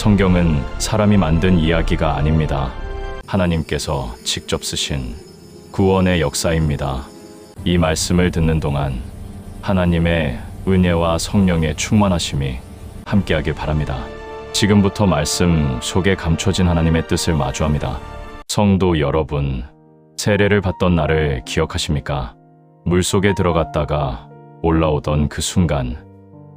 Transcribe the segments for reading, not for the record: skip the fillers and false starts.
성경은 사람이 만든 이야기가 아닙니다. 하나님께서 직접 쓰신 구원의 역사입니다. 이 말씀을 듣는 동안 하나님의 은혜와 성령의 충만하심이 함께하길 바랍니다. 지금부터 말씀 속에 감춰진 하나님의 뜻을 마주합니다. 성도 여러분, 세례를 받던 날을 기억하십니까? 물속에 들어갔다가 올라오던 그 순간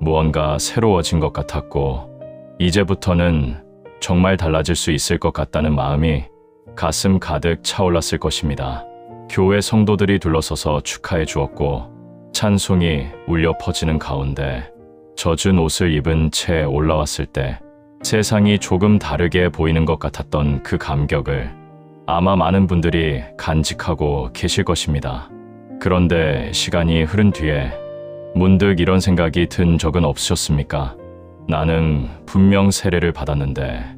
무언가 새로워진 것 같았고, 이제부터는 정말 달라질 수 있을 것 같다는 마음이 가슴 가득 차올랐을 것입니다. 교회 성도들이 둘러서서 축하해 주었고, 찬송이 울려 퍼지는 가운데 젖은 옷을 입은 채 올라왔을 때 세상이 조금 다르게 보이는 것 같았던 그 감격을 아마 많은 분들이 간직하고 계실 것입니다. 그런데 시간이 흐른 뒤에 문득 이런 생각이 든 적은 없으셨습니까? 나는 분명 세례를 받았는데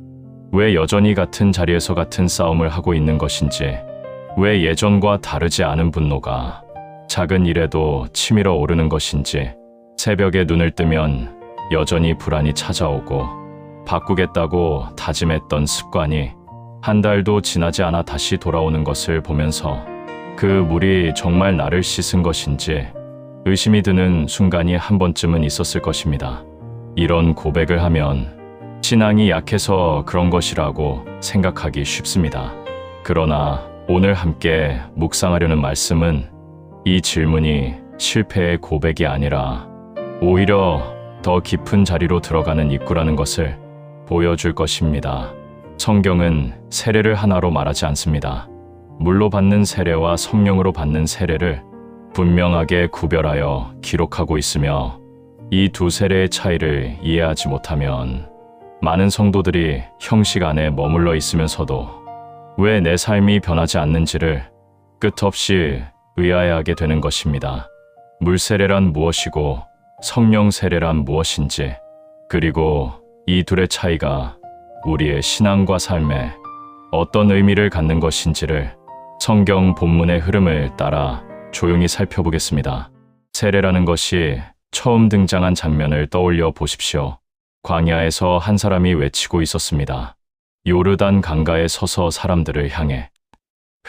왜 여전히 같은 자리에서 같은 싸움을 하고 있는 것인지, 왜 예전과 다르지 않은 분노가 작은 일에도 치밀어 오르는 것인지, 새벽에 눈을 뜨면 여전히 불안이 찾아오고 바꾸겠다고 다짐했던 습관이 한 달도 지나지 않아 다시 돌아오는 것을 보면서 그 물이 정말 나를 씻은 것인지 의심이 드는 순간이 한 번쯤은 있었을 것입니다. 이런 고백을 하면 신앙이 약해서 그런 것이라고 생각하기 쉽습니다. 그러나 오늘 함께 묵상하려는 말씀은 이 질문이 실패의 고백이 아니라 오히려 더 깊은 자리로 들어가는 입구라는 것을 보여줄 것입니다. 성경은 세례를 하나로 말하지 않습니다. 물로 받는 세례와 성령으로 받는 세례를 분명하게 구별하여 기록하고 있으며, 이 두 세례의 차이를 이해하지 못하면 많은 성도들이 형식 안에 머물러 있으면서도 왜 내 삶이 변하지 않는지를 끝없이 의아해하게 되는 것입니다. 물 세례란 무엇이고 성령 세례란 무엇인지, 그리고 이 둘의 차이가 우리의 신앙과 삶에 어떤 의미를 갖는 것인지를 성경 본문의 흐름을 따라 조용히 살펴보겠습니다. 세례라는 것이 처음 등장한 장면을 떠올려 보십시오. 광야에서 한 사람이 외치고 있었습니다. 요르단 강가에 서서 사람들을 향해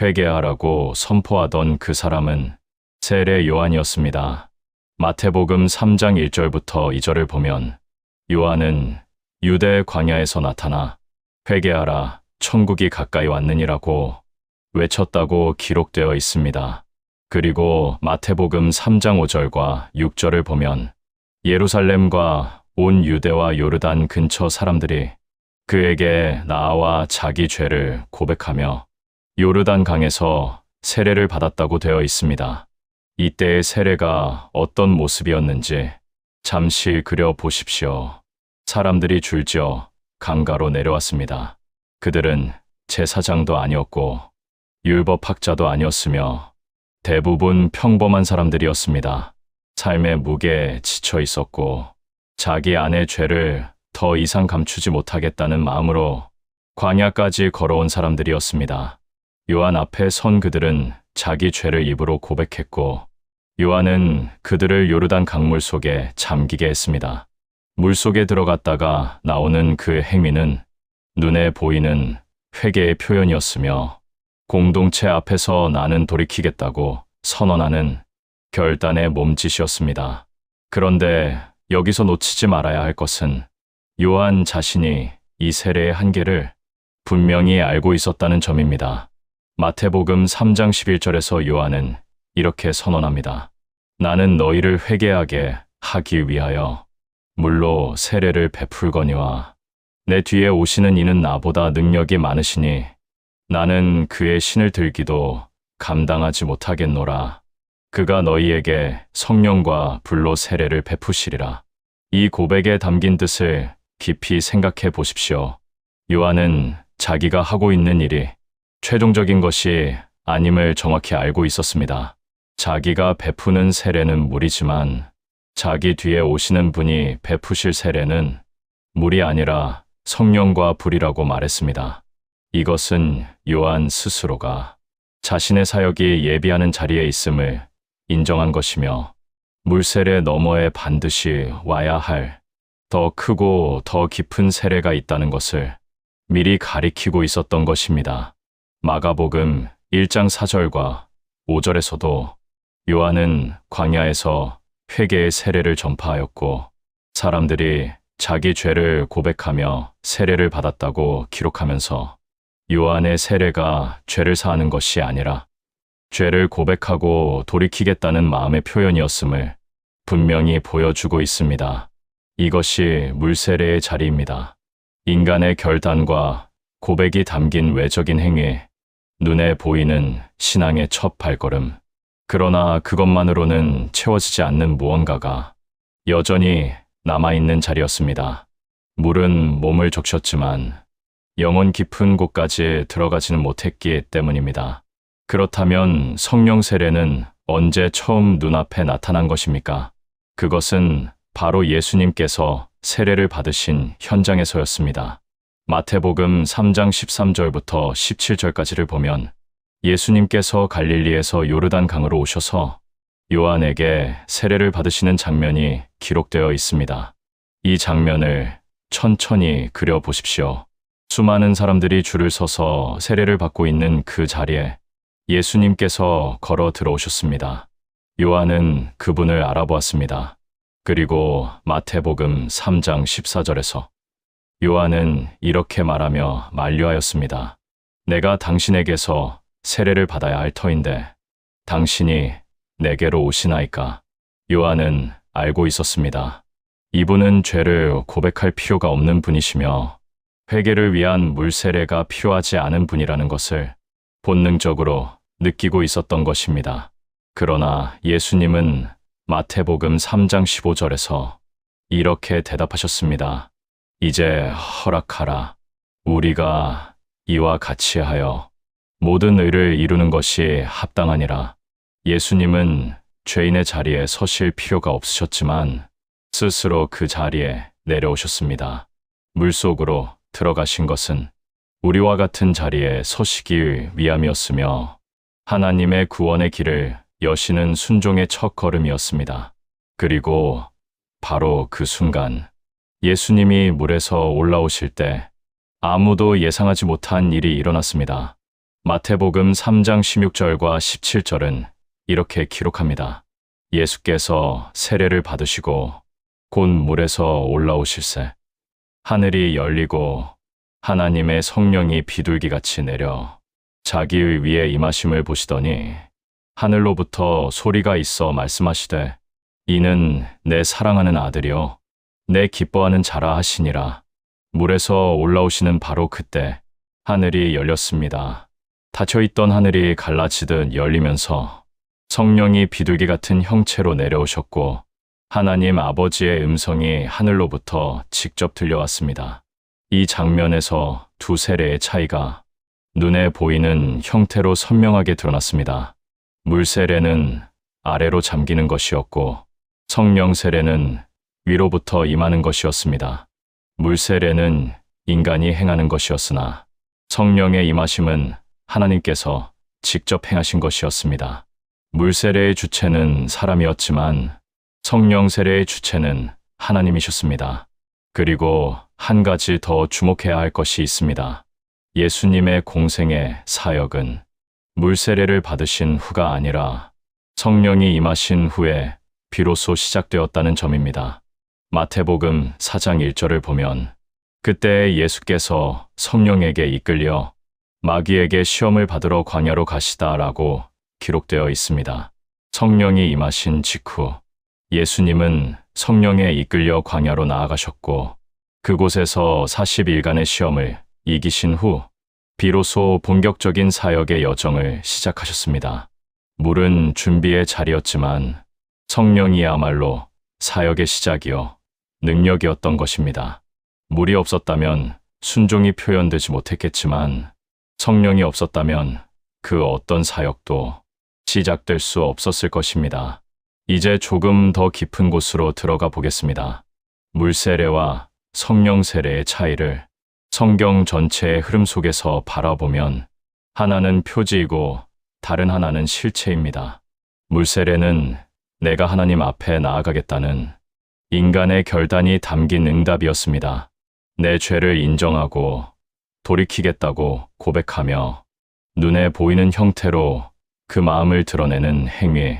회개하라고 선포하던 그 사람은 세례 요한이었습니다. 마태복음 3장 1절부터 2절을 보면 요한은 유대 광야에서 나타나 회개하라, 천국이 가까이 왔느니라고 외쳤다고 기록되어 있습니다. 그리고 마태복음 3장 5절과 6절을 보면 예루살렘과 온 유대와 요르단 근처 사람들이 그에게 나아와 자기 죄를 고백하며 요르단 강에서 세례를 받았다고 되어 있습니다. 이때의 세례가 어떤 모습이었는지 잠시 그려 보십시오. 사람들이 줄지어 강가로 내려왔습니다. 그들은 제사장도 아니었고 율법학자도 아니었으며 대부분 평범한 사람들이었습니다. 삶의 무게에 지쳐 있었고 자기 안의 죄를 더 이상 감추지 못하겠다는 마음으로 광야까지 걸어온 사람들이었습니다. 요한 앞에 선 그들은 자기 죄를 입으로 고백했고, 요한은 그들을 요르단 강물 속에 잠기게 했습니다. 물 속에 들어갔다가 나오는 그 행위는 눈에 보이는 회개의 표현이었으며, 공동체 앞에서 나는 돌이키겠다고 선언하는 결단의 몸짓이었습니다. 그런데 여기서 놓치지 말아야 할 것은 요한 자신이 이 세례의 한계를 분명히 알고 있었다는 점입니다. 마태복음 3장 11절에서 요한은 이렇게 선언합니다. 나는 너희를 회개하게 하기 위하여 물로 세례를 베풀거니와 내 뒤에 오시는 이는 나보다 능력이 많으시니 나는 그의 신을 들기도 감당하지 못하겠노라. 그가 너희에게 성령과 불로 세례를 베푸시리라. 이 고백에 담긴 뜻을 깊이 생각해 보십시오. 요한은 자기가 하고 있는 일이 최종적인 것이 아님을 정확히 알고 있었습니다. 자기가 베푸는 세례는 물이지만 자기 뒤에 오시는 분이 베푸실 세례는 물이 아니라 성령과 불이라고 말했습니다. 이것은 요한 스스로가 자신의 사역이 예비하는 자리에 있음을 인정한 것이며 물세례 너머에 반드시 와야 할 더 크고 더 깊은 세례가 있다는 것을 미리 가리키고 있었던 것입니다. 마가복음 1장 4절과 5절에서도 요한은 광야에서 회개의 세례를 전파하였고 사람들이 자기 죄를 고백하며 세례를 받았다고 기록하면서 요한의 세례가 죄를 사하는 것이 아니라 죄를 고백하고 돌이키겠다는 마음의 표현이었음을 분명히 보여주고 있습니다. 이것이 물세례의 자리입니다. 인간의 결단과 고백이 담긴 외적인 행위, 눈에 보이는 신앙의 첫 발걸음. 그러나 그것만으로는 채워지지 않는 무언가가 여전히 남아있는 자리였습니다. 물은 몸을 적셨지만 영혼 깊은 곳까지 들어가지는 못했기 때문입니다. 그렇다면 성령 세례는 언제 처음 눈앞에 나타난 것입니까? 그것은 바로 예수님께서 세례를 받으신 현장에서였습니다. 마태복음 3장 13절부터 17절까지를 보면 예수님께서 갈릴리에서 요르단 강으로 오셔서 요한에게 세례를 받으시는 장면이 기록되어 있습니다. 이 장면을 천천히 그려보십시오. 수많은 사람들이 줄을 서서 세례를 받고 있는 그 자리에 예수님께서 걸어 들어오셨습니다. 요한은 그분을 알아보았습니다. 그리고 마태복음 3장 14절에서 요한은 이렇게 말하며 만류하였습니다. 내가 당신에게서 세례를 받아야 할 터인데 당신이 내게로 오시나이까? 요한은 알고 있었습니다. 이분은 죄를 고백할 필요가 없는 분이시며 회개를 위한 물세례가 필요하지 않은 분이라는 것을 본능적으로 느끼고 있었던 것입니다. 그러나 예수님은 마태복음 3장 15절에서 이렇게 대답하셨습니다. 이제 허락하라. 우리가 이와 같이 하여 모든 의를 이루는 것이 합당하니라. 예수님은 죄인의 자리에 서실 필요가 없으셨지만 스스로 그 자리에 내려오셨습니다. 물속으로 들어가신 것은 우리와 같은 자리에 서시기 위함이었으며 하나님의 구원의 길을 여시는 순종의 첫 걸음이었습니다. 그리고 바로 그 순간 예수님이 물에서 올라오실 때 아무도 예상하지 못한 일이 일어났습니다. 마태복음 3장 16절과 17절은 이렇게 기록합니다. 예수께서 세례를 받으시고 곧 물에서 올라오실세 하늘이 열리고 하나님의 성령이 비둘기같이 내려 자기의 위에 임하심을 보시더니 하늘로부터 소리가 있어 말씀하시되 이는 내 사랑하는 아들이요 내 기뻐하는 자라 하시니라. 물에서 올라오시는 바로 그때 하늘이 열렸습니다. 닫혀있던 하늘이 갈라지듯 열리면서 성령이 비둘기 같은 형체로 내려오셨고 하나님 아버지의 음성이 하늘로부터 직접 들려왔습니다. 이 장면에서 두 세례의 차이가 눈에 보이는 형태로 선명하게 드러났습니다. 물 세례는 아래로 잠기는 것이었고 성령 세례는 위로부터 임하는 것이었습니다. 물 세례는 인간이 행하는 것이었으나 성령의 임하심은 하나님께서 직접 행하신 것이었습니다. 물 세례의 주체는 사람이었지만 성령 세례의 주체는 하나님이셨습니다. 그리고 한 가지 더 주목해야 할 것이 있습니다. 예수님의 공생의 사역은 물 세례를 받으신 후가 아니라 성령이 임하신 후에 비로소 시작되었다는 점입니다. 마태복음 4장 1절을 보면 그때 예수께서 성령에게 이끌려 마귀에게 시험을 받으러 광야로 가시다라고 기록되어 있습니다. 성령이 임하신 직후 예수님은 성령에 이끌려 광야로 나아가셨고 그곳에서 40일간의 시험을 이기신 후 비로소 본격적인 사역의 여정을 시작하셨습니다. 물은 준비의 자리였지만 성령이야말로 사역의 시작이요 능력이었던 것입니다. 물이 없었다면 순종이 표현되지 못했겠지만 성령이 없었다면 그 어떤 사역도 시작될 수 없었을 것입니다. 이제 조금 더 깊은 곳으로 들어가 보겠습니다. 물 세례와 성령 세례의 차이를 성경 전체의 흐름 속에서 바라보면 하나는 표지이고 다른 하나는 실체입니다. 물 세례는 내가 하나님 앞에 나아가겠다는 인간의 결단이 담긴 응답이었습니다. 내 죄를 인정하고 돌이키겠다고 고백하며 눈에 보이는 형태로 그 마음을 드러내는 행위,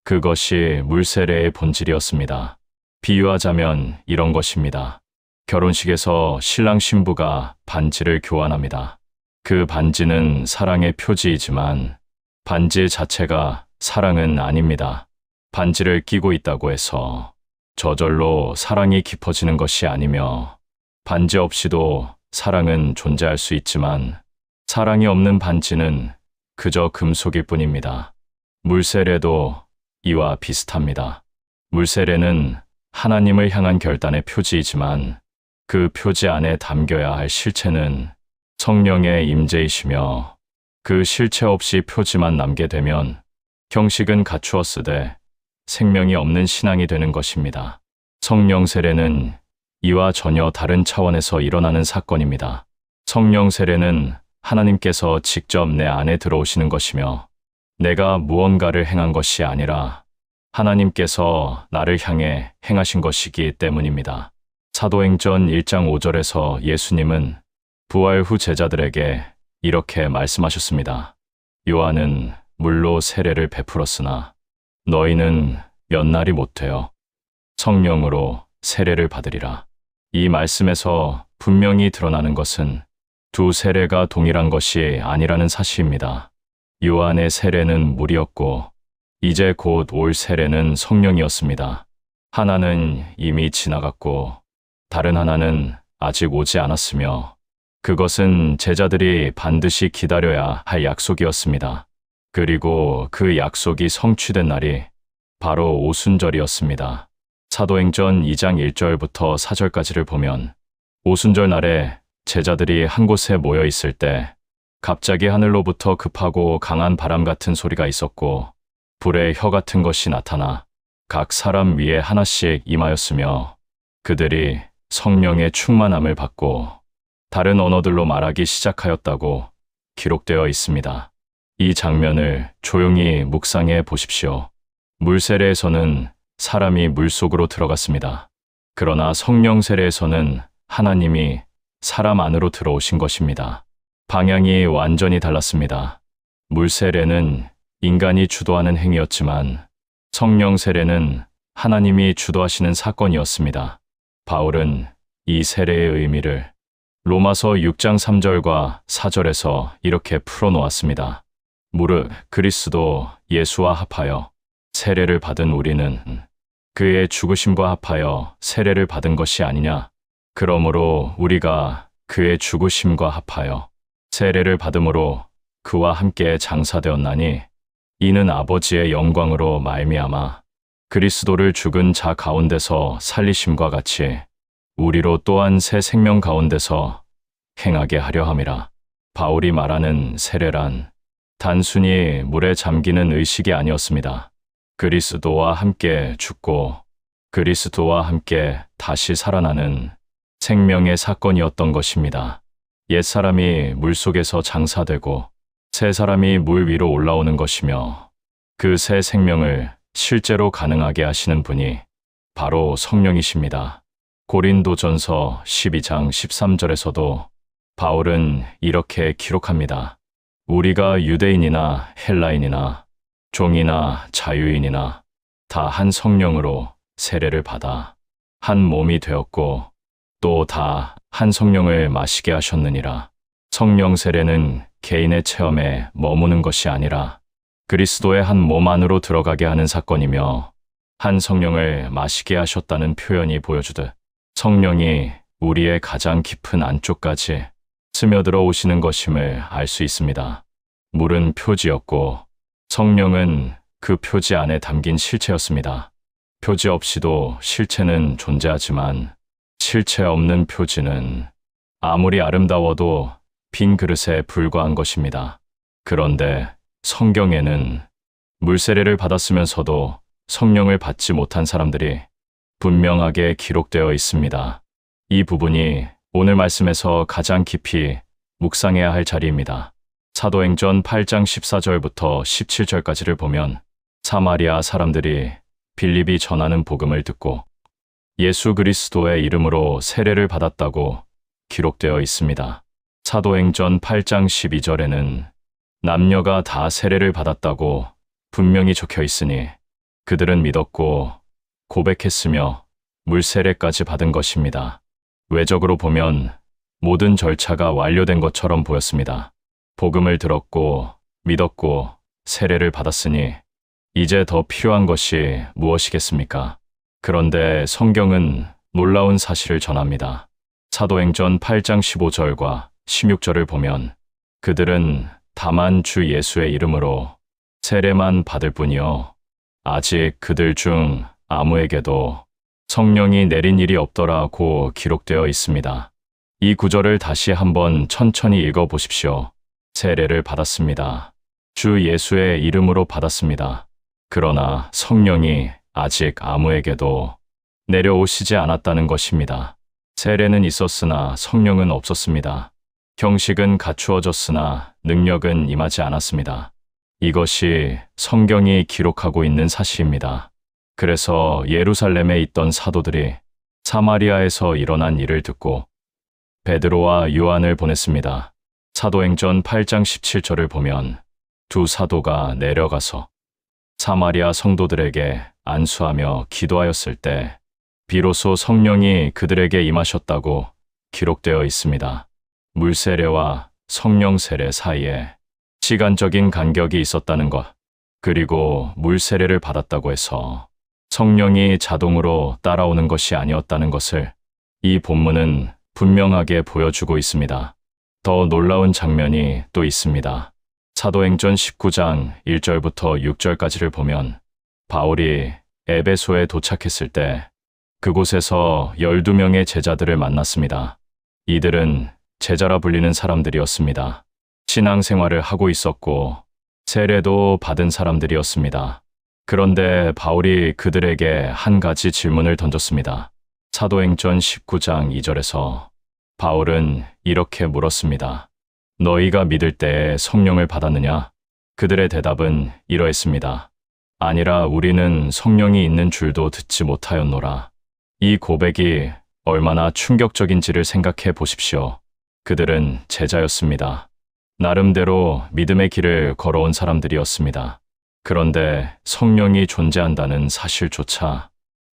그것이 물세례의 본질이었습니다. 비유하자면 이런 것입니다. 결혼식에서 신랑 신부가 반지를 교환합니다. 그 반지는 사랑의 표지이지만 반지 자체가 사랑은 아닙니다. 반지를 끼고 있다고 해서 저절로 사랑이 깊어지는 것이 아니며, 반지 없이도 사랑은 존재할 수 있지만 사랑이 없는 반지는 그저 금속일 뿐입니다. 물세례도 이와 비슷합니다. 물세례는 하나님을 향한 결단의 표지이지만 그 표지 안에 담겨야 할 실체는 성령의 임재이시며, 그 실체 없이 표지만 남게 되면 형식은 갖추었으되 생명이 없는 신앙이 되는 것입니다. 성령 세례는 이와 전혀 다른 차원에서 일어나는 사건입니다. 성령 세례는 하나님께서 직접 내 안에 들어오시는 것이며, 내가 무언가를 행한 것이 아니라 하나님께서 나를 향해 행하신 것이기 때문입니다. 사도행전 1장 5절에서 예수님은 부활 후 제자들에게 이렇게 말씀하셨습니다. 요한은 물로 세례를 베풀었으나 너희는 몇 날이 못 되어 성령으로 세례를 받으리라. 이 말씀에서 분명히 드러나는 것은 두 세례가 동일한 것이 아니라는 사실입니다. 요한의 세례는 물이었고 이제 곧 올 세례는 성령이었습니다. 하나는 이미 지나갔고 다른 하나는 아직 오지 않았으며, 그것은 제자들이 반드시 기다려야 할 약속이었습니다. 그리고 그 약속이 성취된 날이 바로 오순절이었습니다. 사도행전 2장 1절부터 4절까지를 보면, 오순절 날에 제자들이 한 곳에 모여 있을 때 갑자기 하늘로부터 급하고 강한 바람 같은 소리가 있었고 불의 혀 같은 것이 나타나 각 사람 위에 하나씩 임하였으며, 그들이 성령의 충만함을 받고 다른 언어들로 말하기 시작하였다고 기록되어 있습니다. 이 장면을 조용히 묵상해 보십시오. 물세례에서는 사람이 물속으로 들어갔습니다. 그러나 성령 세례에서는 하나님이 사람 안으로 들어오신 것입니다. 방향이 완전히 달랐습니다. 물세례는 인간이 주도하는 행위였지만 성령 세례는 하나님이 주도하시는 사건이었습니다. 바울은 이 세례의 의미를 로마서 6장 3절과 4절에서 이렇게 풀어놓았습니다. 무릇 그리스도 예수와 합하여 세례를 받은 우리는 그의 죽으심과 합하여 세례를 받은 것이 아니냐. 그러므로 우리가 그의 죽으심과 합하여 세례를 받음으로 그와 함께 장사되었나니, 이는 아버지의 영광으로 말미암아 그리스도를 죽은 자 가운데서 살리심과 같이 우리로 또한 새 생명 가운데서 행하게 하려 함이라. 바울이 말하는 세례란 단순히 물에 잠기는 의식이 아니었습니다. 그리스도와 함께 죽고 그리스도와 함께 다시 살아나는 생명의 사건이었던 것입니다. 옛사람이 물속에서 장사되고 새 사람이 물 위로 올라오는 것이며, 그 새 생명을 실제로 가능하게 하시는 분이 바로 성령이십니다. 고린도전서 12장 13절에서도 바울은 이렇게 기록합니다. 우리가 유대인이나 헬라인이나 종이나 자유인이나 다 한 성령으로 세례를 받아 한 몸이 되었고 또 다 한 성령을 마시게 하셨느니라. 성령 세례는 개인의 체험에 머무는 것이 아니라 그리스도의 한 몸 안으로 들어가게 하는 사건이며, 한 성령을 마시게 하셨다는 표현이 보여주듯 성령이 우리의 가장 깊은 안쪽까지 스며들어 오시는 것임을 알 수 있습니다. 물은 표지였고 성령은 그 표지 안에 담긴 실체였습니다. 표지 없이도 실체는 존재하지만 실체 없는 표지는 아무리 아름다워도 빈 그릇에 불과한 것입니다. 그런데 성경에는 물세례를 받았으면서도 성령을 받지 못한 사람들이 분명하게 기록되어 있습니다. 이 부분이 오늘 말씀에서 가장 깊이 묵상해야 할 자리입니다. 사도행전 8장 14절부터 17절까지를 보면 사마리아 사람들이 빌립이 전하는 복음을 듣고 예수 그리스도의 이름으로 세례를 받았다고 기록되어 있습니다. 사도행전 8장 12절에는 남녀가 다 세례를 받았다고 분명히 적혀 있으니 그들은 믿었고 고백했으며 물세례까지 받은 것입니다. 외적으로 보면 모든 절차가 완료된 것처럼 보였습니다. 복음을 들었고 믿었고 세례를 받았으니 이제 더 필요한 것이 무엇이겠습니까? 그런데 성경은 놀라운 사실을 전합니다. 사도행전 8장 15절과 16절을 보면 그들은 다만 주 예수의 이름으로 세례만 받을 뿐이요 아직 그들 중 아무에게도 성령이 내린 일이 없더라고 기록되어 있습니다. 이 구절을 다시 한번 천천히 읽어 보십시오. 세례를 받았습니다. 주 예수의 이름으로 받았습니다. 그러나 성령이 아직 아무에게도 내려오시지 않았다는 것입니다. 세례는 있었으나 성령은 없었습니다. 형식은 갖추어졌으나 능력은 임하지 않았습니다. 이것이 성경이 기록하고 있는 사실입니다. 그래서 예루살렘에 있던 사도들이 사마리아에서 일어난 일을 듣고 베드로와 요한을 보냈습니다. 사도행전 8장 17절을 보면 두 사도가 내려가서 사마리아 성도들에게 안수하며 기도하였을 때 비로소 성령이 그들에게 임하셨다고 기록되어 있습니다. 물세례와 성령 세례 사이에 시간적인 간격이 있었다는 것, 그리고 물세례를 받았다고 해서 성령이 자동으로 따라오는 것이 아니었다는 것을 이 본문은 분명하게 보여주고 있습니다. 더 놀라운 장면이 또 있습니다. 사도행전 19장 1절부터 6절까지를 보면 바울이 에베소에 도착했을 때 그곳에서 12명의 제자들을 만났습니다. 이들은 제자라 불리는 사람들이었습니다. 신앙생활을 하고 있었고 세례도 받은 사람들이었습니다. 그런데 바울이 그들에게 한 가지 질문을 던졌습니다. 사도행전 19장 2절에서 바울은 이렇게 물었습니다. 너희가 믿을 때에 성령을 받았느냐? 그들의 대답은 이러했습니다. 아니라 우리는 성령이 있는 줄도 듣지 못하였노라. 이 고백이 얼마나 충격적인지를 생각해 보십시오. 그들은 제자였습니다. 나름대로 믿음의 길을 걸어온 사람들이었습니다. 그런데 성령이 존재한다는 사실조차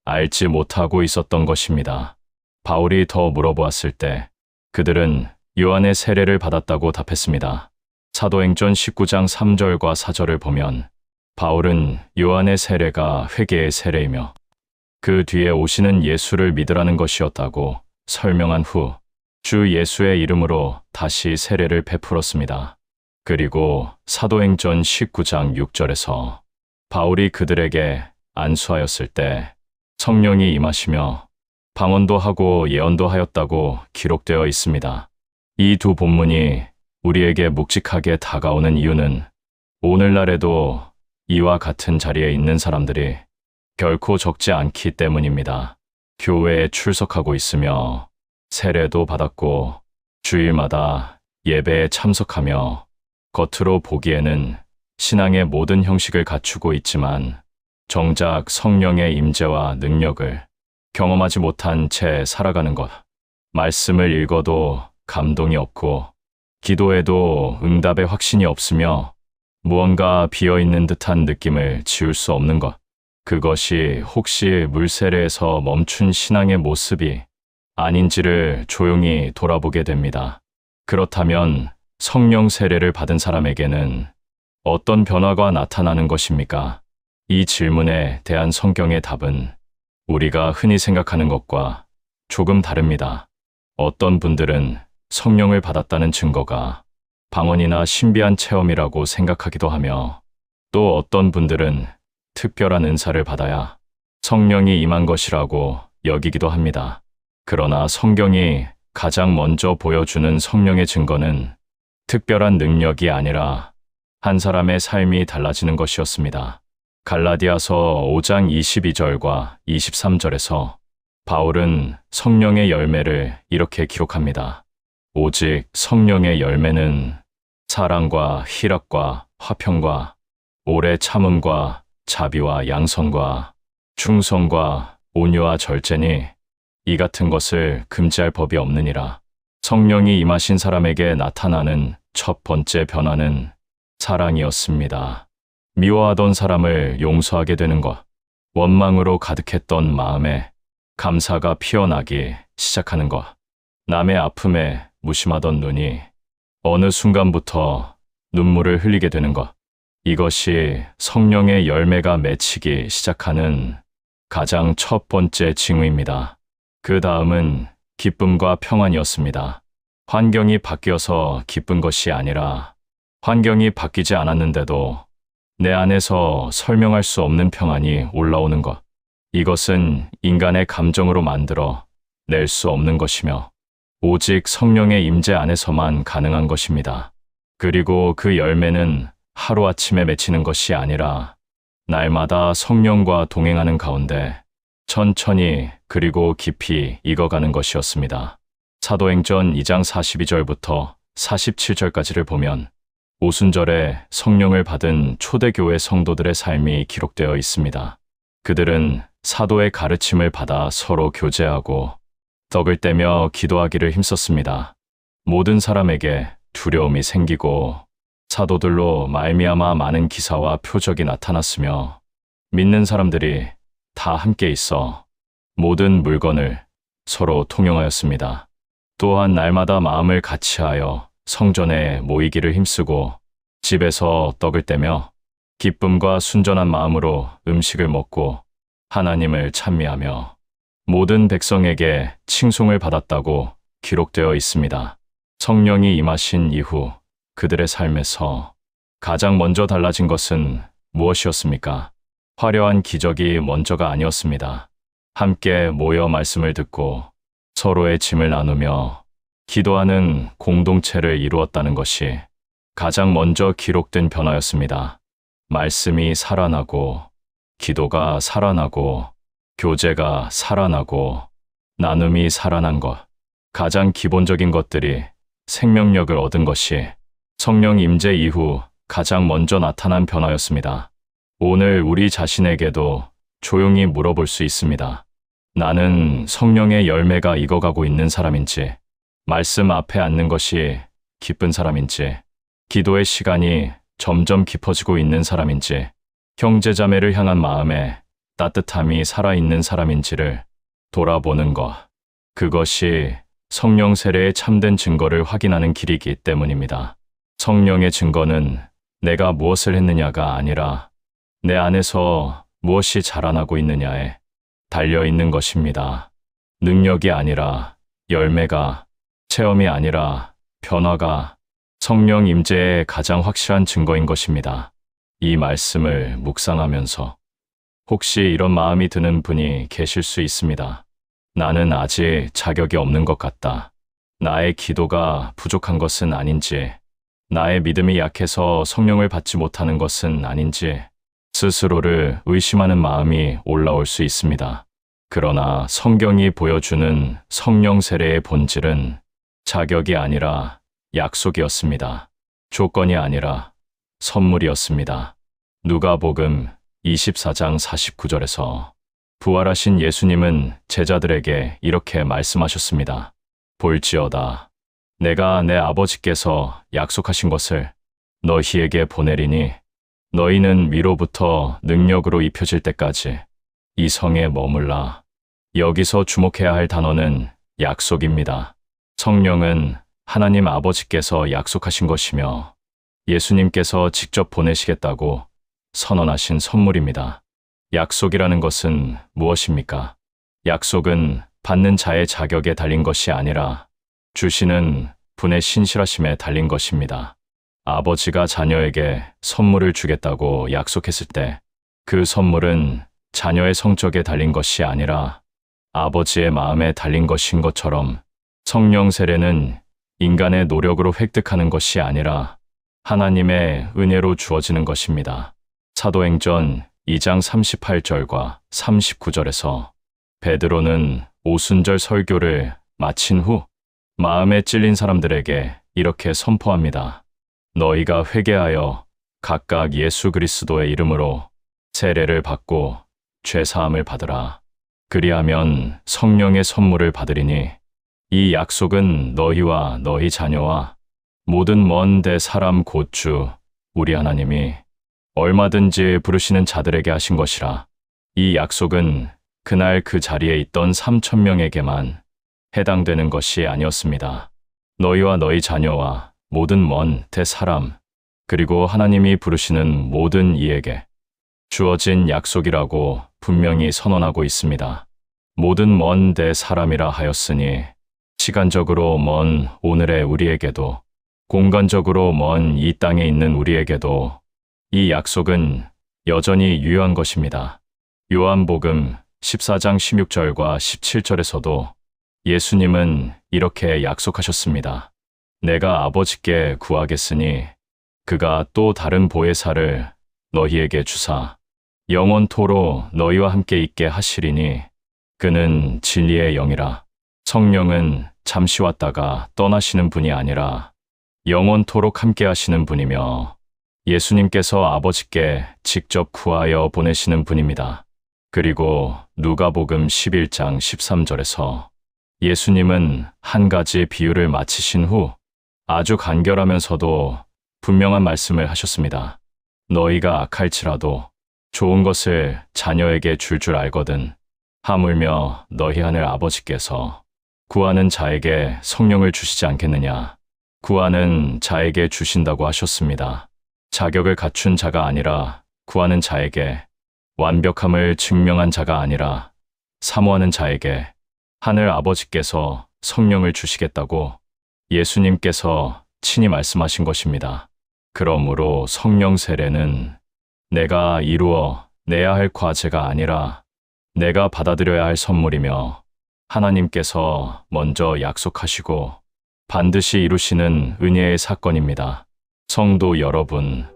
알지 못하고 있었던 것입니다. 바울이 더 물어보았을 때 그들은 요한의 세례를 받았다고 답했습니다. 사도행전 19장 3절과 4절을 보면 바울은 요한의 세례가 회개의 세례이며 그 뒤에 오시는 예수를 믿으라는 것이었다고 설명한 후 주 예수의 이름으로 다시 세례를 베풀었습니다. 그리고 사도행전 19장 6절에서 바울이 그들에게 안수하였을 때 성령이 임하시며 방언도 하고 예언도 하였다고 기록되어 있습니다. 이 두 본문이 우리에게 묵직하게 다가오는 이유는 오늘날에도 이와 같은 자리에 있는 사람들이 결코 적지 않기 때문입니다. 교회에 출석하고 있으며 세례도 받았고 주일마다 예배에 참석하며 겉으로 보기에는 신앙의 모든 형식을 갖추고 있지만 정작 성령의 임재와 능력을 경험하지 못한 채 살아가는 것. 말씀을 읽어도 감동이 없고 기도해도 응답의 확신이 없으며 무언가 비어있는 듯한 느낌을 지울 수 없는 것. 그것이 혹시 물세례에서 멈춘 신앙의 모습이 아닌지를 조용히 돌아보게 됩니다. 그렇다면 성령 세례를 받은 사람에게는 어떤 변화가 나타나는 것입니까? 이 질문에 대한 성경의 답은 우리가 흔히 생각하는 것과 조금 다릅니다. 어떤 분들은 성령을 받았다는 증거가 방언이나 신비한 체험이라고 생각하기도 하며 또 어떤 분들은 특별한 은사를 받아야 성령이 임한 것이라고 여기기도 합니다. 그러나 성경이 가장 먼저 보여주는 성령의 증거는 특별한 능력이 아니라 한 사람의 삶이 달라지는 것이었습니다. 갈라디아서 5장 22절과 23절에서 바울은 성령의 열매를 이렇게 기록합니다. 오직 성령의 열매는 사랑과 희락과 화평과 오래 참음과 자비와 양선과 충성과 온유와 절제니 이 같은 것을 금지할 법이 없느니라. 성령이 임하신 사람에게 나타나는 첫 번째 변화는 사랑이었습니다. 미워하던 사람을 용서하게 되는 것, 원망으로 가득했던 마음에 감사가 피어나기 시작하는 것, 남의 아픔에 무심하던 눈이 어느 순간부터 눈물을 흘리게 되는 것, 이것이 성령의 열매가 맺히기 시작하는 가장 첫 번째 징후입니다. 그 다음은 기쁨과 평안이었습니다. 환경이 바뀌어서 기쁜 것이 아니라 환경이 바뀌지 않았는데도 내 안에서 설명할 수 없는 평안이 올라오는 것. 이것은 인간의 감정으로 만들어 낼 수 없는 것이며 오직 성령의 임재 안에서만 가능한 것입니다. 그리고 그 열매는 하루아침에 맺히는 것이 아니라 날마다 성령과 동행하는 가운데 천천히 그리고 깊이 익어가는 것이었습니다. 사도행전 2장 42절부터 47절까지를 보면 오순절에 성령을 받은 초대교회 성도들의 삶이 기록되어 있습니다. 그들은 사도의 가르침을 받아 서로 교제하고 떡을 떼며 기도하기를 힘썼습니다. 모든 사람에게 두려움이 생기고 사도들로 말미암아 많은 기사와 표적이 나타났으며 믿는 사람들이 다 함께 있어 모든 물건을 서로 통용하였습니다. 또한 날마다 마음을 같이하여 성전에 모이기를 힘쓰고 집에서 떡을 떼며 기쁨과 순전한 마음으로 음식을 먹고 하나님을 찬미하며 모든 백성에게 칭송을 받았다고 기록되어 있습니다. 성령이 임하신 이후 그들의 삶에서 가장 먼저 달라진 것은 무엇이었습니까? 화려한 기적이 먼저가 아니었습니다. 함께 모여 말씀을 듣고 서로의 짐을 나누며 기도하는 공동체를 이루었다는 것이 가장 먼저 기록된 변화였습니다. 말씀이 살아나고, 기도가 살아나고, 교제가 살아나고, 나눔이 살아난 것, 가장 기본적인 것들이 생명력을 얻은 것이 성령 임재 이후 가장 먼저 나타난 변화였습니다. 오늘 우리 자신에게도 조용히 물어볼 수 있습니다. 나는 성령의 열매가 익어가고 있는 사람인지, 말씀 앞에 앉는 것이 기쁜 사람인지, 기도의 시간이 점점 깊어지고 있는 사람인지, 형제자매를 향한 마음에 따뜻함이 살아있는 사람인지를 돌아보는 것. 그것이 성령 세례의 참된 증거를 확인하는 길이기 때문입니다. 성령의 증거는 내가 무엇을 했느냐가 아니라 내 안에서 무엇이 자라나고 있느냐에 달려있는 것입니다. 능력이 아니라 열매가, 체험이 아니라 변화가 성령 임재의 가장 확실한 증거인 것입니다. 이 말씀을 묵상하면서 혹시 이런 마음이 드는 분이 계실 수 있습니다. 나는 아직 자격이 없는 것 같다. 나의 기도가 부족한 것은 아닌지, 나의 믿음이 약해서 성령을 받지 못하는 것은 아닌지 스스로를 의심하는 마음이 올라올 수 있습니다. 그러나 성경이 보여주는 성령 세례의 본질은 자격이 아니라 약속이었습니다. 조건이 아니라 선물이었습니다. 누가복음 24장 49절에서 부활하신 예수님은 제자들에게 이렇게 말씀하셨습니다. 볼지어다. 내가 내 아버지께서 약속하신 것을 너희에게 보내리니 너희는 위로부터 능력으로 입혀질 때까지 이 성에 머물라. 여기서 주목해야 할 단어는 약속입니다. 성령은 하나님 아버지께서 약속하신 것이며 예수님께서 직접 보내시겠다고 선언하신 선물입니다. 약속이라는 것은 무엇입니까? 약속은 받는 자의 자격에 달린 것이 아니라 주시는 분의 신실하심에 달린 것입니다. 아버지가 자녀에게 선물을 주겠다고 약속했을 때 그 선물은 자녀의 성적에 달린 것이 아니라 아버지의 마음에 달린 것인 것처럼 성령 세례는 인간의 노력으로 획득하는 것이 아니라 하나님의 은혜로 주어지는 것입니다. 사도행전 2장 38절과 39절에서 베드로는 오순절 설교를 마친 후 마음에 찔린 사람들에게 이렇게 선포합니다. 너희가 회개하여 각각 예수 그리스도의 이름으로 세례를 받고 죄 사함을 받으라. 그리하면 성령의 선물을 받으리니 이 약속은 너희와 너희 자녀와 모든 먼 데 사람 곧 주 우리 하나님이 얼마든지 부르시는 자들에게 하신 것이라. 이 약속은 그날 그 자리에 있던 3,000명에게만 해당되는 것이 아니었습니다. 너희와 너희 자녀와 모든 먼 데 사람 그리고 하나님이 부르시는 모든 이에게 주어진 약속이라고 분명히 선언하고 있습니다. 모든 먼 데 사람이라 하였으니 시간적으로 먼 오늘의 우리에게도 공간적으로 먼 이 땅에 있는 우리에게도 이 약속은 여전히 유효한 것입니다. 요한복음 14장 16절과 17절에서도 예수님은 이렇게 약속하셨습니다. 내가 아버지께 구하겠으니 그가 또 다른 보혜사를 너희에게 주사 영원토록 너희와 함께 있게 하시리니 그는 진리의 영이라. 성령은 잠시 왔다가 떠나시는 분이 아니라 영원토록 함께 하시는 분이며 예수님께서 아버지께 직접 구하여 보내시는 분입니다. 그리고 누가복음 11장 13절에서 예수님은 한 가지 비유를 마치신 후 아주 간결하면서도 분명한 말씀을 하셨습니다. 너희가 악할지라도 좋은 것을 자녀에게 줄 알거든. 하물며 너희 하늘 아버지께서 구하는 자에게 성령을 주시지 않겠느냐. 구하는 자에게 주신다고 하셨습니다. 자격을 갖춘 자가 아니라 구하는 자에게, 완벽함을 증명한 자가 아니라 사모하는 자에게 하늘 아버지께서 성령을 주시겠다고 예수님께서 친히 말씀하신 것입니다. 그러므로 성령 세례는 내가 이루어 내야 할 과제가 아니라 내가 받아들여야 할 선물이며 하나님께서 먼저 약속하시고 반드시 이루시는 은혜의 사건입니다. 성도 여러분,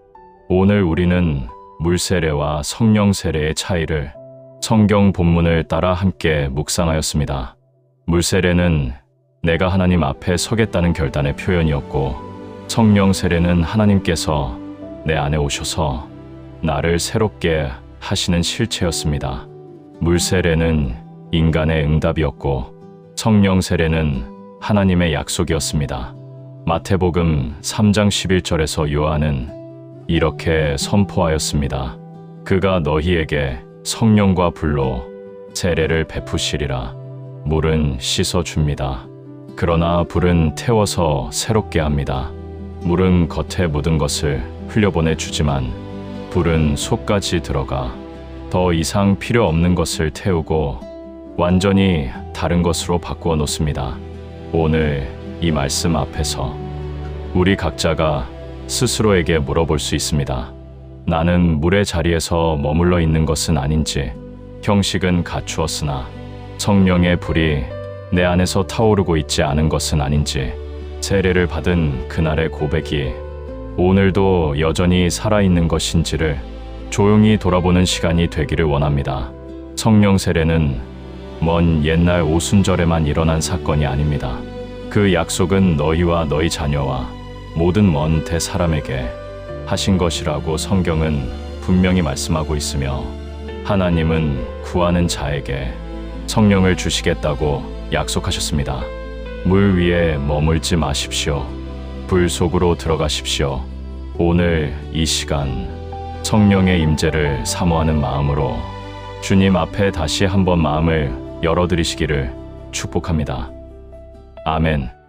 오늘 우리는 물세례와 성령 세례의 차이를 성경 본문을 따라 함께 묵상하였습니다. 물세례는 내가 하나님 앞에 서겠다는 결단의 표현이었고, 성령 세례는 하나님께서 내 안에 오셔서 나를 새롭게 하시는 실체였습니다. 물세례는 인간의 응답이었고, 성령 세례는 하나님의 약속이었습니다. 마태복음 3장 11절에서 요한은 이렇게 선포하였습니다. 그가 너희에게 성령과 불로 세례를 베푸시리라. 물은 씻어줍니다. 그러나 불은 태워서 새롭게 합니다. 물은 겉에 묻은 것을 흘려보내 주지만 불은 속까지 들어가 더 이상 필요 없는 것을 태우고 완전히 다른 것으로 바꾸어 놓습니다. 오늘 이 말씀 앞에서 우리 각자가 스스로에게 물어볼 수 있습니다. 나는 물의 자리에서 머물러 있는 것은 아닌지, 형식은 갖추었으나 성령의 불이 내 안에서 타오르고 있지 않은 것은 아닌지, 세례를 받은 그날의 고백이 오늘도 여전히 살아있는 것인지를 조용히 돌아보는 시간이 되기를 원합니다. 성령 세례는 먼 옛날 오순절에만 일어난 사건이 아닙니다. 그 약속은 너희와 너희 자녀와 모든 먼 대 사람에게 하신 것이라고 성경은 분명히 말씀하고 있으며, 하나님은 구하는 자에게 성령을 주시겠다고 약속하셨습니다. 물 위에 머물지 마십시오. 불 속으로 들어가십시오. 오늘 이 시간 성령의 임재를 사모하는 마음으로 주님 앞에 다시 한번 마음을 열어드리시기를 축복합니다. 아멘.